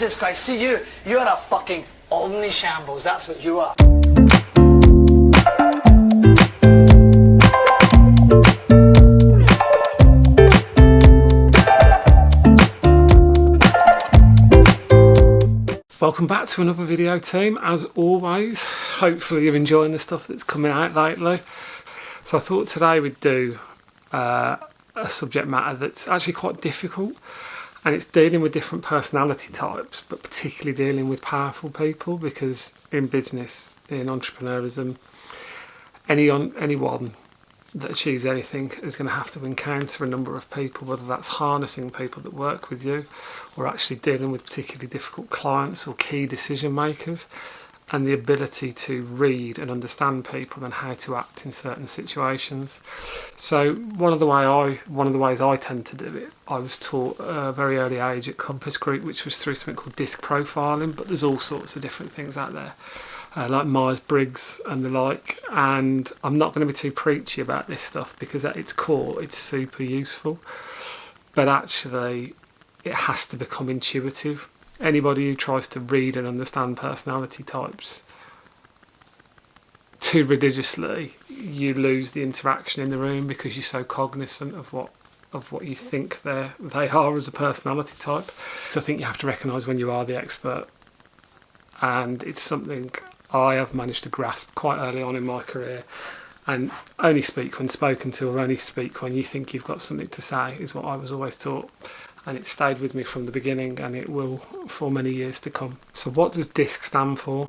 Jesus Christ, see you, you're a fucking omnishambles, that's what you are. Welcome back to another video, team. As always, hopefully you're enjoying the stuff that's coming out lately. So I thought today we'd do a subject matter that's actually quite difficult, and it's dealing with different personality types, but particularly dealing with powerful people, because in business, in entrepreneurism, anyone that achieves anything is going to have to encounter a number of people, whether that's harnessing people that work with you or actually dealing with particularly difficult clients or key decision makers, and the ability to read and understand people and how to act in certain situations. So one of the ways I tend to do it, I was taught at a very early age at Compass Group, which was through something called disc profiling, but there's all sorts of different things out there. Like Myers-Briggs and the like, and I'm not going to be too preachy about this stuff because at its core it's super useful, but actually it has to become intuitive. Anybody who tries to read and understand personality types too religiously, you lose the interaction in the room because you're so cognizant of what you think they are as a personality type. So I think you have to recognise when you are the expert, and it's something I have managed to grasp quite early on in my career, and only speak when spoken to, or only speak when you think you've got something to say, is what I was always taught, and it stayed with me from the beginning, and it will for many years to come. So what does DISC stand for?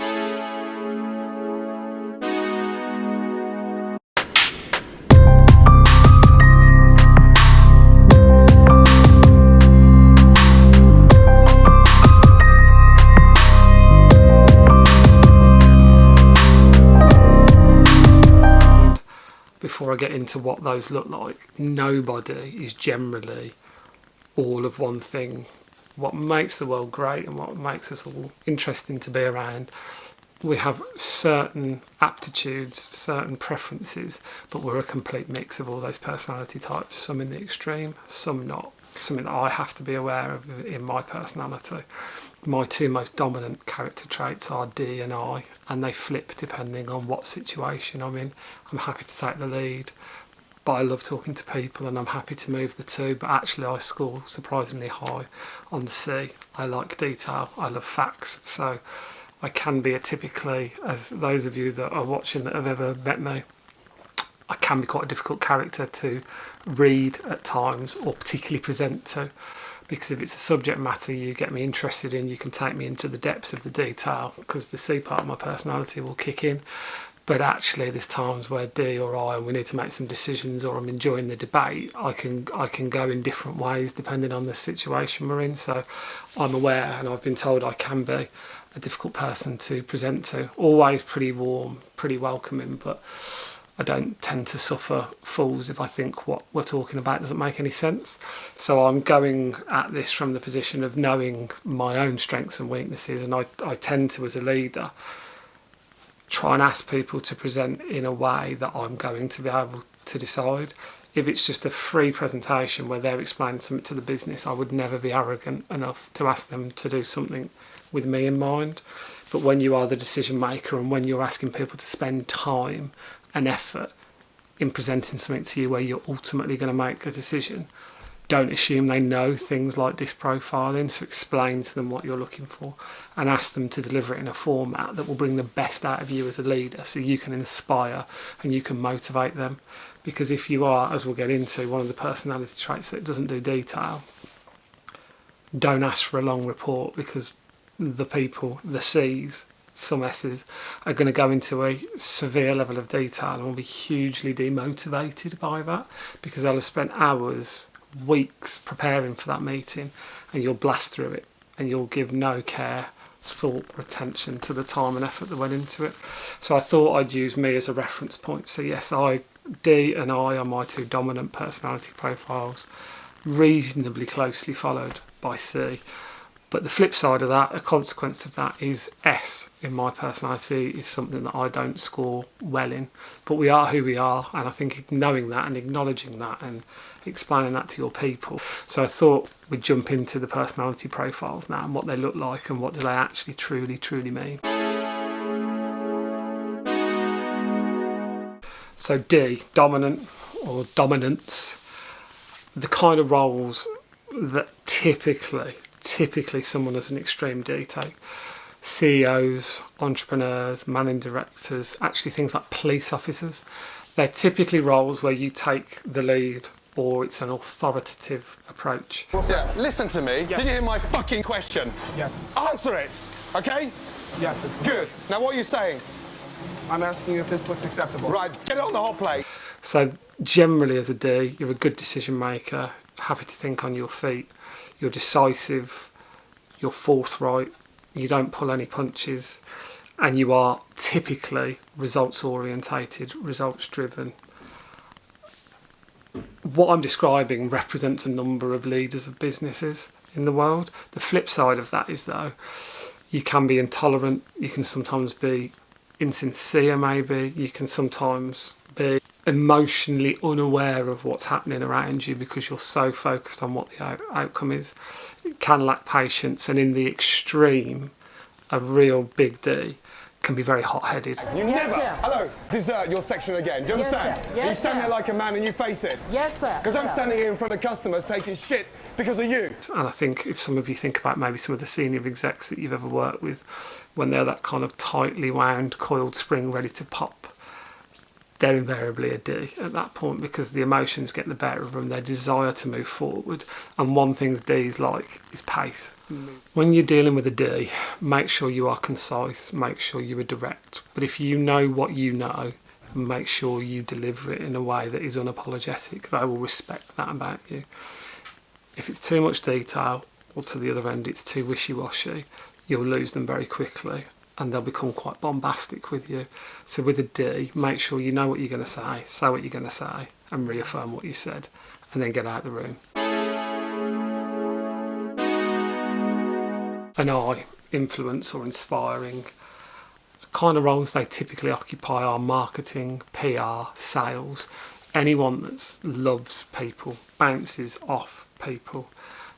Before I get into what those look like, nobody is generally all of one thing. What makes the world great and what makes us all interesting to be around, we have certain aptitudes, certain preferences, but we're a complete mix of all those personality types, some in the extreme, some not. Something that I have to be aware of in my personality. My two most dominant character traits are D and I, and they flip depending on what situation I'm in. I'm happy to take the lead, but I love talking to people, and I'm happy to move the two, but actually I score surprisingly high on the C. I like detail, I love facts, so I can be typically, as those of you that are watching that have ever met me, I can be quite a difficult character to read at times, or particularly present to, because if it's a subject matter you get me interested in, you can take me into the depths of the detail, because the C part of my personality will kick in. But actually there's times where D or I, and we need to make some decisions, or I'm enjoying the debate, I can go in different ways depending on the situation we're in. So I'm aware, and I've been told I can be a difficult person to present to. Always pretty warm, pretty welcoming, but I don't tend to suffer fools if I think what we're talking about doesn't make any sense. So I'm going at this from the position of knowing my own strengths and weaknesses, and I tend to, as a leader, try and ask people to present in a way that I'm going to be able to decide. If it's just a free presentation where they're explaining something to the business, I would never be arrogant enough to ask them to do something with me in mind. But when you are the decision maker, and when you're asking people to spend time and effort in presenting something to you where you're ultimately going to make a decision, don't assume they know things like disc profiling. So explain to them what you're looking for, and ask them to deliver it in a format that will bring the best out of you as a leader, so you can inspire and you can motivate them. Because if you are, as we'll get into, one of the personality traits that doesn't do detail, don't ask for a long report, because the people, the C's, some S's, are going to go into a severe level of detail and will be hugely demotivated by that, because they'll have spent hours, weeks preparing for that meeting, and you'll blast through it and you'll give no care, thought or attention to the time and effort that went into it. So I thought I'd use me as a reference point. So yes, D and I are my two dominant personality profiles, reasonably closely followed by C. But the flip side of that, a consequence of that, is S in my personality is something that I don't score well in. But we are who we are, and I think knowing that and acknowledging that and explaining that to your people. So I thought we'd jump into the personality profiles now and what they look like and what do they actually truly mean. So D, dominant or dominance, the kind of roles that typically someone as an extreme D take. CEOs, entrepreneurs, managing directors, actually things like police officers. They're typically roles where you take the lead or it's an authoritative approach. Yeah, listen to me. Yes. Did you hear my fucking question? Yes. Answer it, okay? Yes, it's Good. Now what are you saying? I'm asking you if this looks acceptable. Right, get it on the hot plate. So generally as a D, you're a good decision maker, happy to think on your feet, you're decisive, you're forthright, you don't pull any punches, and you are typically results orientated, results driven. What I'm describing represents a number of leaders of businesses in the world. The flip side of that is, though, you can be intolerant, you can sometimes be insincere maybe, you can sometimes be emotionally unaware of what's happening around you because you're so focused on what the outcome is. It can lack patience, and in the extreme, a real big D can be very hot-headed. You never, hello, desert your section again. Do you understand? Sir. Yes, you stand sir. there like a man and you face it. Yes, sir. Because I'm standing here in front of customers taking shit because of you. And I think if some of you think about maybe some of the senior execs that you've ever worked with, when they're that kind of tightly wound, coiled spring ready to pop, they're invariably a D at that point because the emotions get the better of them, their desire to move forward. And one thing D's like is pace. When you're dealing with a D, make sure you are concise, make sure you are direct. But if you know what you know, make sure you deliver it in a way that is unapologetic. They will respect that about you. If it's too much detail, or to the other end it's too wishy-washy, you'll lose them very quickly and they'll become quite bombastic with you. So with a D, make sure you know what you're going to say what you're going to say, and reaffirm what you said, and then get out of the room. An I, influence or inspiring. The kind of roles they typically occupy are marketing, PR, sales. Anyone that loves people, bounces off people.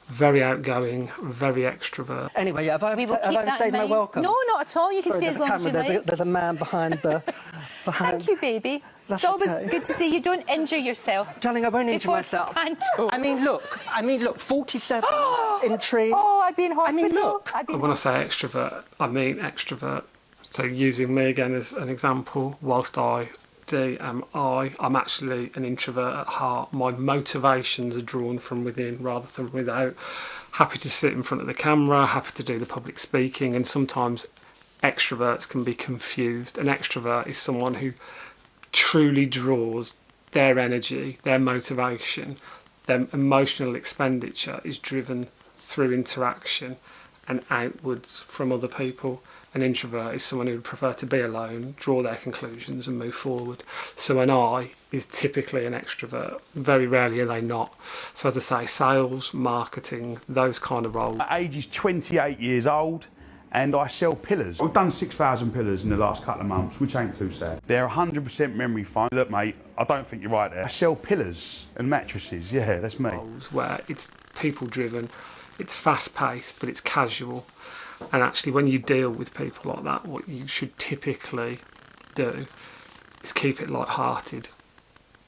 Very outgoing, very extrovert. Anyway, have I We will keep that in overstayed my mind. welcome? No, not at all. You can Sorry, stay as long as you like. There's a man behind the... Thank you, baby. That's It's always okay. good to see you don't injure yourself. Darling, I won't injure Before myself. Panto. I mean, look, 47, intrigue. Oh, I'd be in hospital. I mean, look. I'd be in When I say extrovert, I mean extrovert. So using me again as an example, whilst I am I'm actually an introvert at heart. My motivations are drawn from within rather than without. Happy to sit in front of the camera, happy to do the public speaking, and sometimes extroverts can be confused. An extrovert is someone who truly draws their energy, their motivation, their emotional expenditure is driven through interaction and outwards from other people. An introvert is someone who would prefer to be alone, draw their conclusions and move forward. So an I is typically an extrovert. Very rarely are they not. So as I say, sales, marketing, those kind of roles. My age is 28 years old and I sell pillars. I've done 6,000 pillars in the last couple of months, which ain't too sad. They're 100% memory foam. Look mate, I don't think you're right there. I sell pillars and mattresses, yeah, that's me. Where it's people driven, it's fast paced, but it's casual. And actually when you deal with people like that, what you should typically do is keep it light-hearted,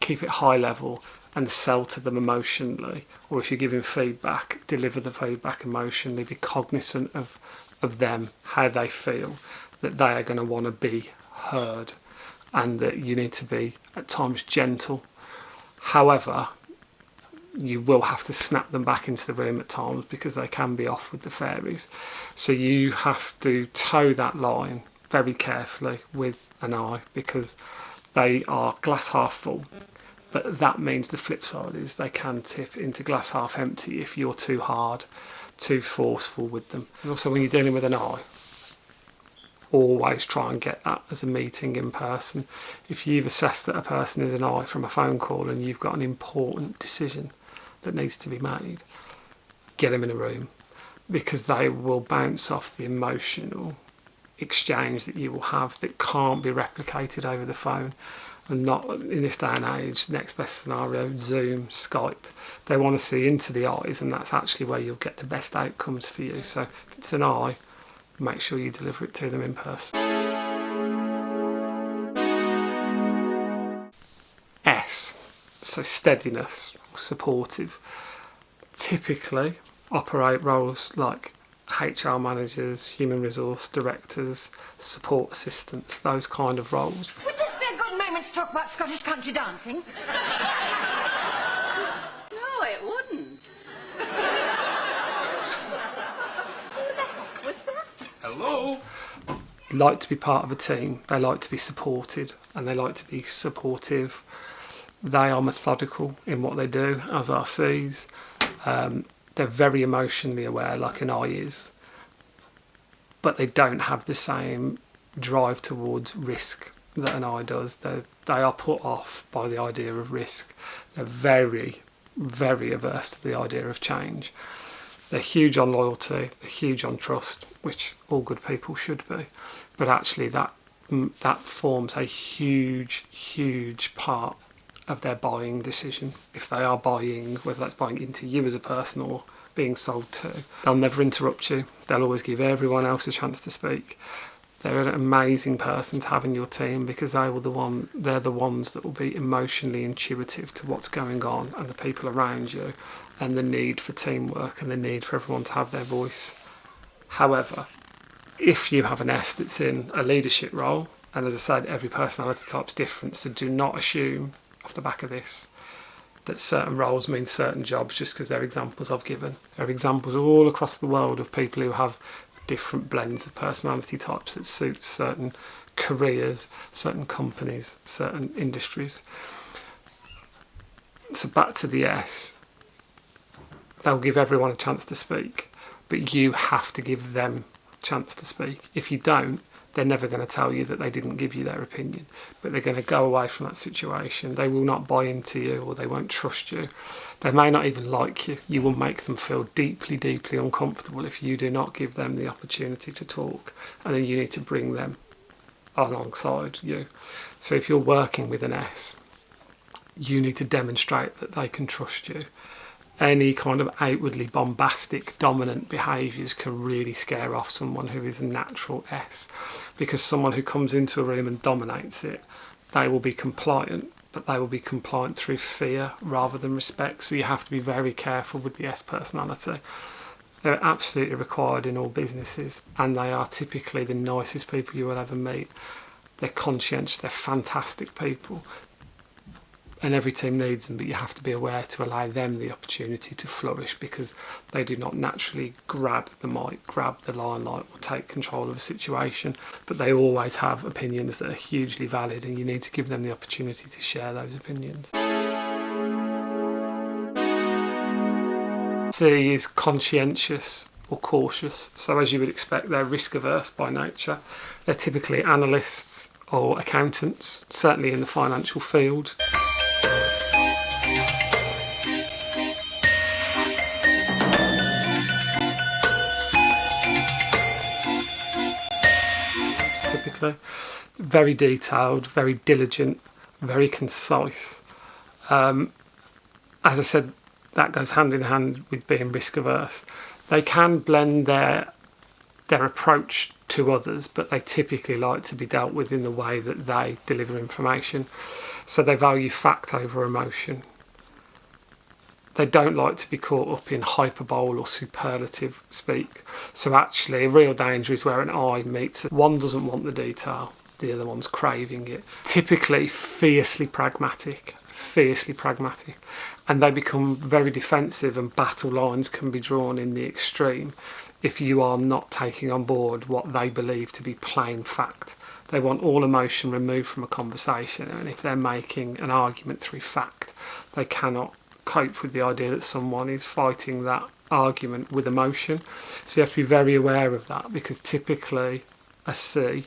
keep it high level and sell to them emotionally. Or if you're giving feedback, deliver the feedback emotionally, be cognizant of them, how they feel, that they are going to want to be heard, and that you need to be at times gentle. However, you will have to snap them back into the room at times because they can be off with the fairies. So you have to toe that line very carefully with an I, because they are glass half full. But that means the flip side is they can tip into glass half empty if you're too hard, too forceful with them. And also when you're dealing with an I, always try and get that as a meeting in person. If you've assessed that a person is an I from a phone call and you've got an important decision that needs to be made, get them in a room, because they will bounce off the emotional exchange that you will have that can't be replicated over the phone. and not in this day and age, next best scenario, Zoom, Skype. They want to see into the eyes, and that's actually where you'll get the best outcomes for you. So if it's an eye, make sure you deliver it to them in person. S, so steadiness, supportive. Typically operate roles like HR managers, human resource directors, support assistants, those kind of roles. Would this be a good moment to talk about Scottish country dancing? No, it wouldn't. Who the heck was that? Hello? Like to be part of a team, they like to be supported, and they like to be supportive. They are methodical in what they do as RCs. They're very emotionally aware, like an I is, but they don't have the same drive towards risk that an I does. They are put off by the idea of risk. They're very, very averse to the idea of change. They're huge on loyalty, they're huge on trust, which all good people should be, but actually that forms a huge, huge part of their buying decision. If they are buying, whether that's buying into you as a person or being sold to, they'll never interrupt you. They'll always give everyone else a chance to speak. They're an amazing person to have in your team because they're the ones that will be emotionally intuitive to what's going on and the people around you, and the need for teamwork and the need for everyone to have their voice. However, if you have an S that's in a leadership role, and as I said, every personality type's different, so do not assume off the back of this that certain roles mean certain jobs just because they're examples I've given. There are examples all across the world of people who have different blends of personality types that suit certain careers, certain companies, certain industries. So back to the S, they'll give everyone a chance to speak, but you have to give them a chance to speak. If you don't, they're never going to tell you that they didn't give you their opinion, but they're going to go away from that situation. They will not buy into you, or they won't trust you. They may not even like you. You will make them feel deeply, deeply uncomfortable if you do not give them the opportunity to talk, and then you need to bring them alongside you. So if you're working with an S, you need to demonstrate that they can trust you. Any kind of outwardly bombastic, dominant behaviours can really scare off someone who is a natural S, because someone who comes into a room and dominates it, they will be compliant, but they will be compliant through fear rather than respect. So you have to be very careful with the S personality. They're absolutely required in all businesses, and they are typically the nicest people you will ever meet. They're conscientious, they're fantastic people. And every team needs them, but you have to be aware to allow them the opportunity to flourish, because they do not naturally grab the mic, grab the limelight, or take control of a situation, but they always have opinions that are hugely valid, and you need to give them the opportunity to share those opinions. C is conscientious or cautious. So as you would expect, they're risk averse by nature. They're typically analysts or accountants, certainly in the financial field. Typically very detailed, very diligent, very concise. As I said, that goes hand in hand with being risk averse. They can blend their approach to others, but they typically like to be dealt with in the way that they deliver information. So they value fact over emotion. They don't like to be caught up in hyperbole or superlative speak. So actually, a real danger is where an I meets. One doesn't want the detail, the other one's craving it. Typically fiercely pragmatic, and they become very defensive, and battle lines can be drawn in the extreme if you are not taking on board what they believe to be plain fact. They want all emotion removed from a conversation, and if they're making an argument through fact, they cannot cope with the idea that someone is fighting that argument with emotion. So you have to be very aware of that, because typically a C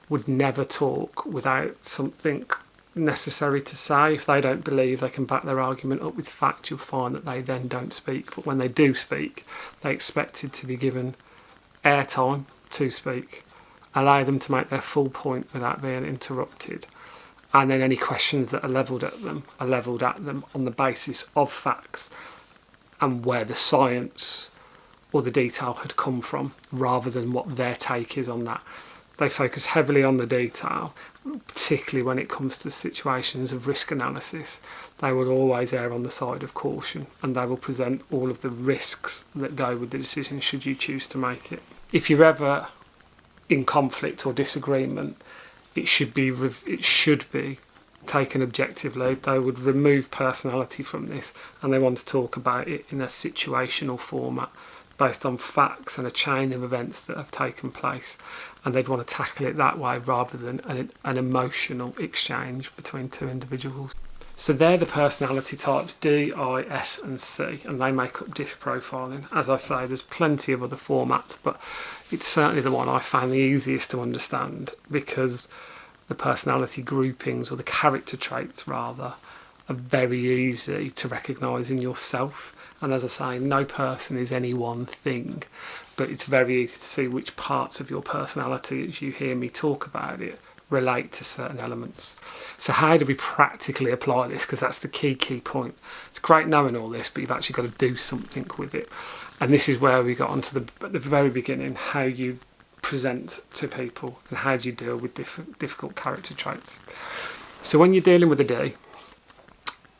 would never talk without something necessary to say. If they don't believe they can back their argument up with fact, you'll find that they then don't speak. But when they do speak, they expect it to be given airtime to speak, allow them to make their full point without being interrupted, and then any questions that are levelled at them on the basis of facts and where the science or the detail had come from, rather than what their take is on that. They focus heavily on the detail, particularly when it comes to situations of risk analysis. They will always err on the side of caution, and they will present all of the risks that go with the decision should you choose to make it. If you're ever in conflict or disagreement, it should be taken objectively. They would remove personality from this, and they want to talk about it in a situational format based on facts and a chain of events that have taken place, and they'd want to tackle it that way rather than an emotional exchange between two individuals. So they're the personality types D, I, S and C, and they make up disc profiling. As I say, there's plenty of other formats, but it's certainly the one I found the easiest to understand, because the personality groupings, or the character traits rather, are very easy to recognise in yourself. And as I say, no person is any one thing, but it's very easy to see which parts of your personality, as you hear me talk about it, relate to certain elements. So how do we practically apply this? Because that's the key point. It's great knowing all this, but you've actually got to do something with it. And this is where we got onto at the very beginning, how you present to people and how do you deal with difficult character traits. So when you're dealing with a D,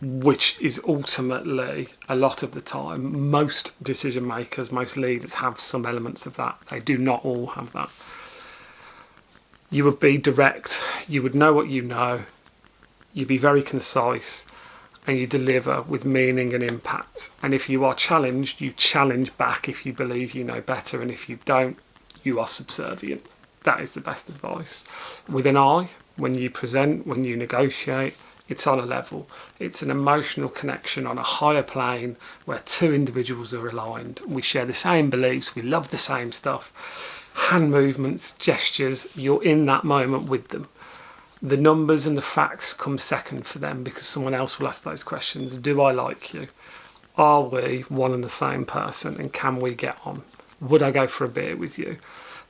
which is ultimately, a lot of the time, most decision makers, most leaders have some elements of that. They do not all have that. You would be direct, you would know what you know, you'd be very concise, and you deliver with meaning and impact. And if you are challenged, you challenge back if you believe you know better, and if you don't, you are subservient. That is the best advice. With an I, when you present, when you negotiate, it's on a level. It's an emotional connection on a higher plane where two individuals are aligned. We share the same beliefs, we love the same stuff. Hand movements, gestures, you're in that moment with them. The numbers and the facts come second for them, because someone else will ask those questions. Do I like you? Are we one and the same person, and can we get on? Would I go for a beer with you?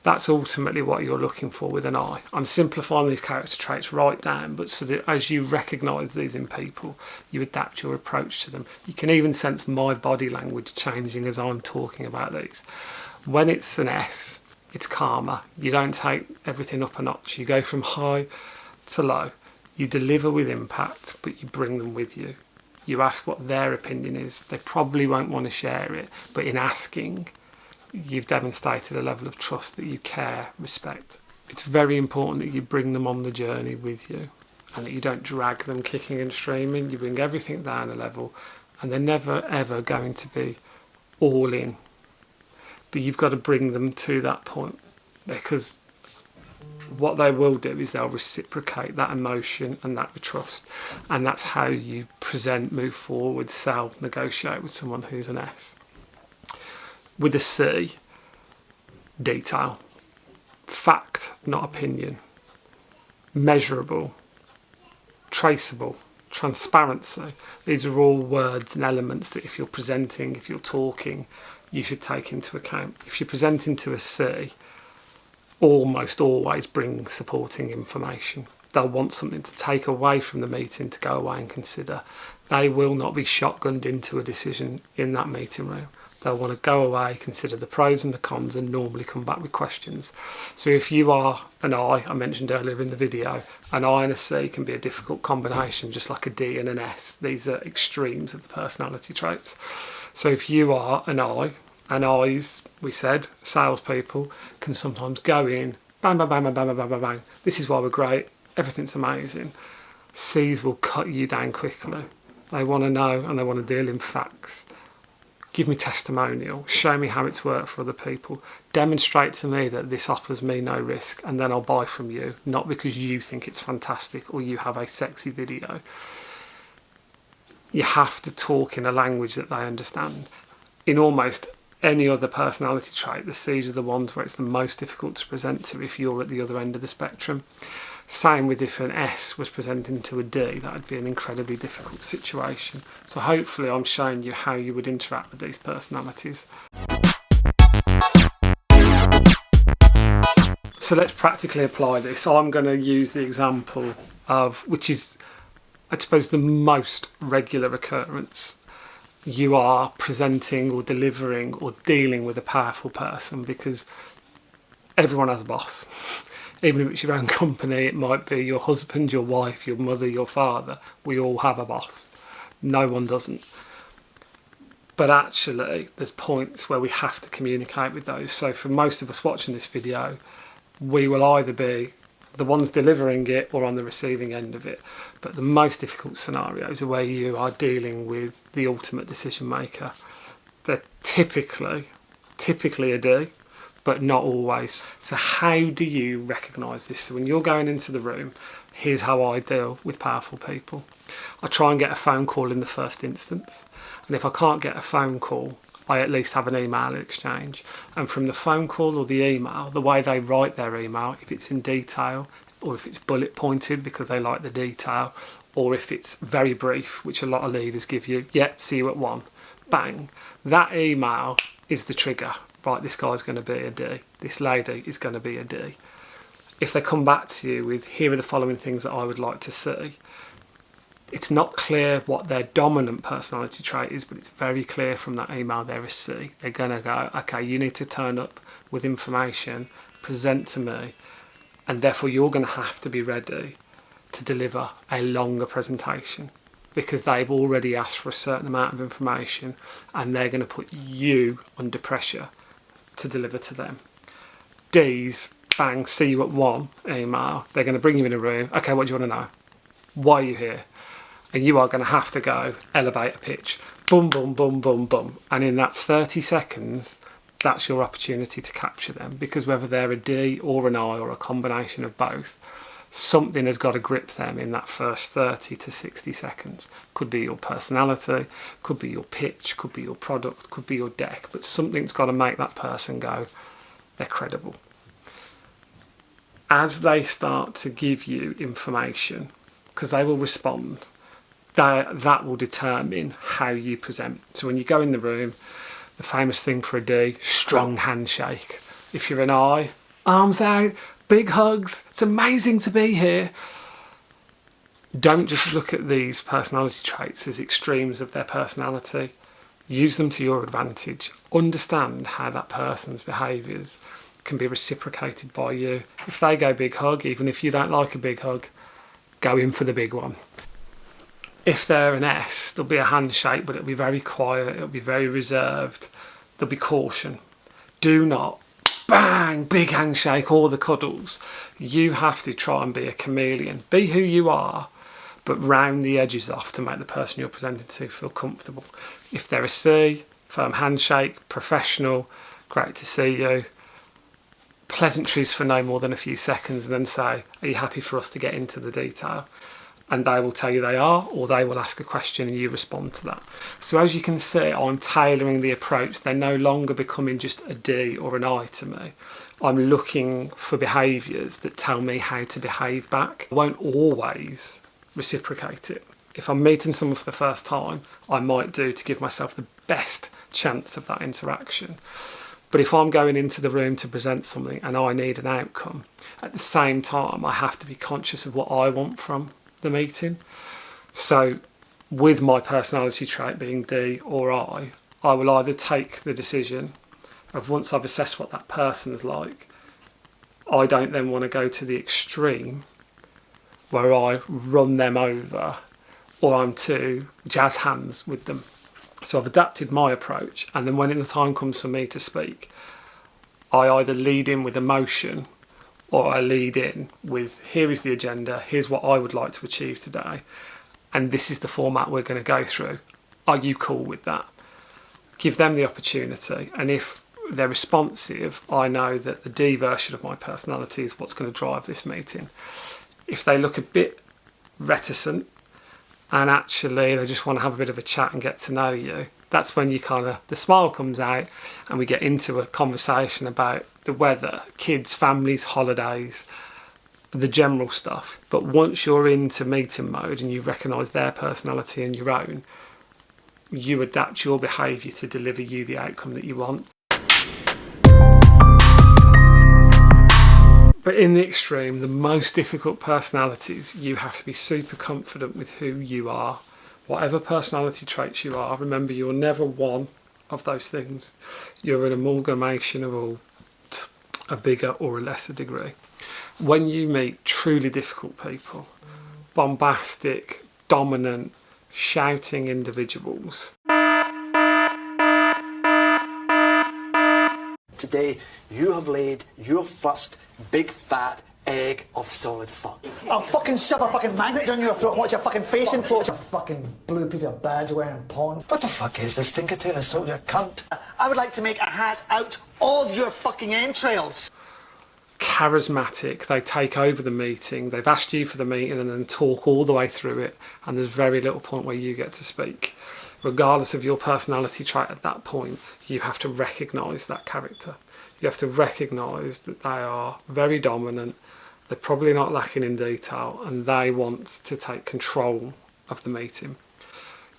That's ultimately what you're looking for with an I. I'm simplifying these character traits right down, but so that as you recognise these in people, you adapt your approach to them. You can even sense my body language changing as I'm talking about these. When it's an S, it's calmer. You don't take everything up a notch. You go from high to low. You deliver with impact, but you bring them with you. You ask what their opinion is. They probably won't want to share it, but in asking, you've demonstrated a level of trust that you care, respect. It's very important that you bring them on the journey with you, and that you don't drag them kicking and screaming. You bring everything down a level, and they're never ever going to be all in. But you've got to bring them to that point, because what they will do is they'll reciprocate that emotion and that trust, and that's how you present, move forward, sell, negotiate with someone who's an S. With a C, detail, fact, not opinion, measurable, traceable, transparency. These are all words and elements that if you're presenting, if you're talking, you should take into account. If you're presenting to a C, almost always bring supporting information. They'll want something to take away from the meeting to go away and consider. They will not be shotgunned into a decision in that meeting room. They'll want to go away, consider the pros and the cons, and normally come back with questions. So if you are an I mentioned earlier in the video, an I and a C can be a difficult combination, just like a D and an S. These are extremes of the personality traits. So if you are an I, and I's, we said, salespeople can sometimes go in, bang, bang, bang, bang, bang, bang, bang, bang. This is why we're great. Everything's amazing. C's will cut you down quickly. They want to know, and they want to deal in facts. Give me testimonial. Show me how it's worked for other people. Demonstrate to me that this offers me no risk, and then I'll buy from you, not because you think it's fantastic or you have a sexy video. You have to talk in a language that they understand. In almost any other personality trait, the C's are the ones where it's the most difficult to present to if you're at the other end of the spectrum. Same with if an S was presenting to a D, that would be an incredibly difficult situation. So hopefully I'm showing you how you would interact with these personalities. So let's practically apply this. I'm going to use the example of, which is, I suppose, the most regular occurrence. You are presenting or delivering or dealing with a powerful person, because everyone has a boss. Even if it's your own company, it might be your husband, your wife, your mother, your father. We all have a boss. No one doesn't. But actually, there's points where we have to communicate with those. So for most of us watching this video, we will either be the ones delivering it or on the receiving end of it. But the most difficult scenarios are where you are dealing with the ultimate decision maker. They're typically a D, but not always. So how do you recognise this? So when you're going into the room, here's how I deal with powerful people. I try and get a phone call in the first instance. And if I can't get a phone call, I at least have an email exchange. And from the phone call or the email, the way they write their email, if it's in detail or if it's bullet pointed because they like the detail, or if it's very brief, which a lot of leaders give you, yep, see you at 1, bang, that email is the trigger. Right, this guy's going to be a D, this lady is going to be a D. If they come back to you with, here are the following things that I would like to see, it's not clear what their dominant personality trait is, but it's very clear from that email they're a C. They're going to go, okay, you need to turn up with information, present to me, and therefore you're going to have to be ready to deliver a longer presentation, because they've already asked for a certain amount of information and they're going to put you under pressure to deliver to them. D's, bang, see you at 1 email. They're going to bring you in a room. Okay, what do you want to know? Why are you here? And you are going to have to go elevator pitch. Boom, boom, boom, boom, boom. And in that 30 seconds, that's your opportunity to capture them, because whether they're a D or an I or a combination of both, something has got to grip them in that first 30 to 60 seconds. Could be your personality, could be your pitch, could be your product, could be your deck, but something's got to make that person go, they're credible. As they start to give you information, because they will respond, that will determine how you present. So when you go in the room, the famous thing for a D, strong handshake. If you're an I, arms out, big hugs, it's amazing to be here. Don't just look at these personality traits as extremes of their personality. Use them to your advantage. Understand how that person's behaviours can be reciprocated by you. If they go big hug, even if you don't like a big hug, go in for the big one. If they're an S, there'll be a handshake, but it'll be very quiet, it'll be very reserved. There'll be caution. Do not bang, big handshake, all the cuddles. You have to try and be a chameleon. Be who you are, but round the edges off to make the person you're presenting to feel comfortable. If they're a C, firm handshake, professional, great to see you. Pleasantries for no more than a few seconds, and then say, are you happy for us to get into the detail? And they will tell you they are, or they will ask a question and you respond to that. So as you can see, I'm tailoring the approach. They're no longer becoming just a D or an I to me. I'm looking for behaviours that tell me how to behave back. I won't always reciprocate it. If I'm meeting someone for the first time, I might do to give myself the best chance of that interaction. But if I'm going into the room to present something and I need an outcome, at the same time, I have to be conscious of what I want from the meeting. So with my personality trait being D or I will either take the decision of, once I've assessed what that person's like, I don't then want to go to the extreme where I run them over, or I'm too jazz hands with them. So I've adapted my approach, and then when the time comes for me to speak, I either lead in with emotion or I lead in with, here is the agenda, here's what I would like to achieve today, and this is the format we're going to go through. Are you cool with that? Give them the opportunity, and if they're responsive, I know that the D version of my personality is what's going to drive this meeting. If they look a bit reticent and actually they just want to have a bit of a chat and get to know you, that's when the smile comes out and we get into a conversation about the weather, kids, families, holidays, the general stuff. But once you're into meeting mode and you recognise their personality and your own, you adapt your behaviour to deliver you the outcome that you want. But in the extreme, the most difficult personalities, you have to be super confident with who you are. Whatever personality traits you are, remember you're never one of those things. You're an amalgamation of all to a bigger or a lesser degree. When you meet truly difficult people, bombastic, dominant, shouting individuals, Today, you have laid your first big fat egg of solid fuck. I'll fucking shove a fucking magnet down your throat and watch your fucking face implode. You fucking blue Peter badge wearing pawn. What the fuck is this Tinker Tailor Soldier cunt? I would like to make a hat out of your fucking entrails. charismatic, they take over the meeting, they've asked you for the meeting and then talk all the way through it, and there's very little point where you get to speak. Regardless of your personality trait at that point, you have to recognise that character. You have to recognise that they are very dominant, they're probably not lacking in detail, and they want to take control of the meeting.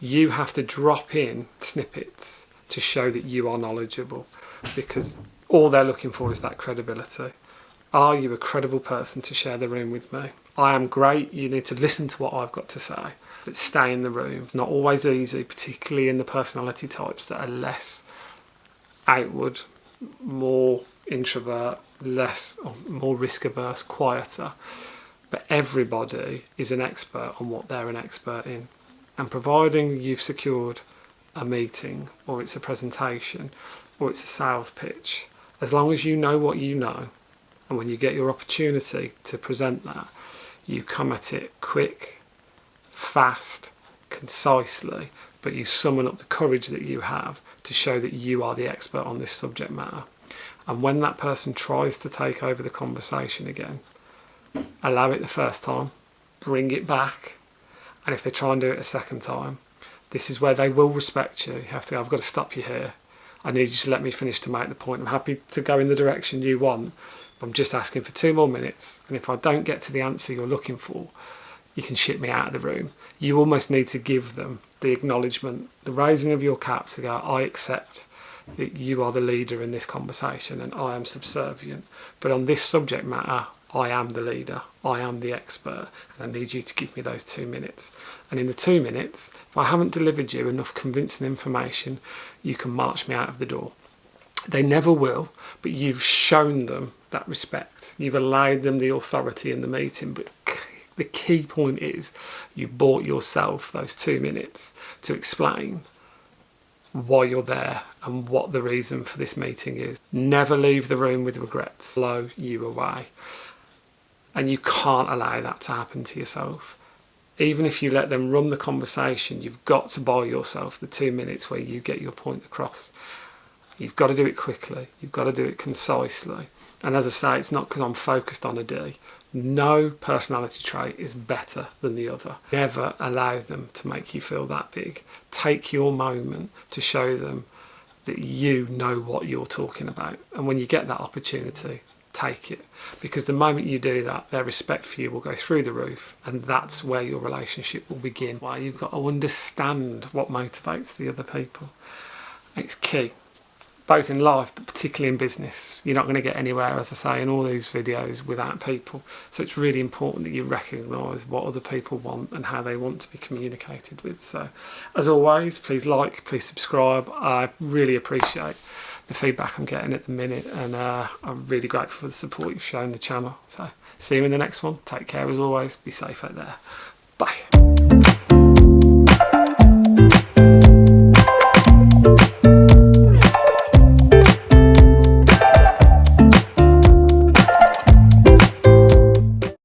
You have to drop in snippets to show that you are knowledgeable, because all they're looking for is that credibility. Are you a credible person to share the room with me? I am great, you need to listen to what I've got to say, but stay in the room. It's not always easy, particularly in the personality types that are less outward, more introvert, more risk averse, quieter. But everybody is an expert on what they're an expert in. And providing you've secured a meeting, or it's a presentation, or it's a sales pitch, as long as you know what you know, and when you get your opportunity to present that, you come at it quick, fast, concisely, but you summon up the courage that you have to show that you are the expert on this subject matter. And when that person tries to take over the conversation again, allow it the first time, bring it back, and if they try and do it a second time, this is where they will respect you. You have to go, I've got to stop you here. I need you to let me finish to make the point. I'm happy to go in the direction you want, but I'm just asking for 2 more minutes. And if I don't get to the answer you're looking for, you can ship me out of the room. You almost need to give them the acknowledgement, the raising of your caps to go, I accept that you are the leader in this conversation and I am subservient. But on this subject matter, I am the leader, I am the expert, and I need you to give me those 2 minutes. And in the 2 minutes, if I haven't delivered you enough convincing information, you can march me out of the door. They never will, but you've shown them that respect. You've allowed them the authority in the meeting, but the key point is you bought yourself those 2 minutes to explain why you're there and what the reason for this meeting is. Never leave the room with regrets. Blow you away. And you can't allow that to happen to yourself. Even if you let them run the conversation, you've got to buy yourself the 2 minutes where you get your point across. You've got to do it quickly. You've got to do it concisely. And as I say, it's not because I'm focused on a D. No personality trait is better than the other. Never allow them to make you feel that big. Take your moment to show them that you know what you're talking about. And when you get that opportunity, take it. Because the moment you do that, their respect for you will go through the roof, and that's where your relationship will begin. Well, you've got to understand what motivates the other people. It's key. Both in life, but particularly in business. You're not going to get anywhere, as I say, in all these videos without people. So it's really important that you recognise what other people want and how they want to be communicated with. So, as always, please like, please subscribe. I really appreciate the feedback I'm getting at the minute, and I'm really grateful for the support you've shown the channel. So, see you in the next one. Take care as always. Be safe out there. Bye.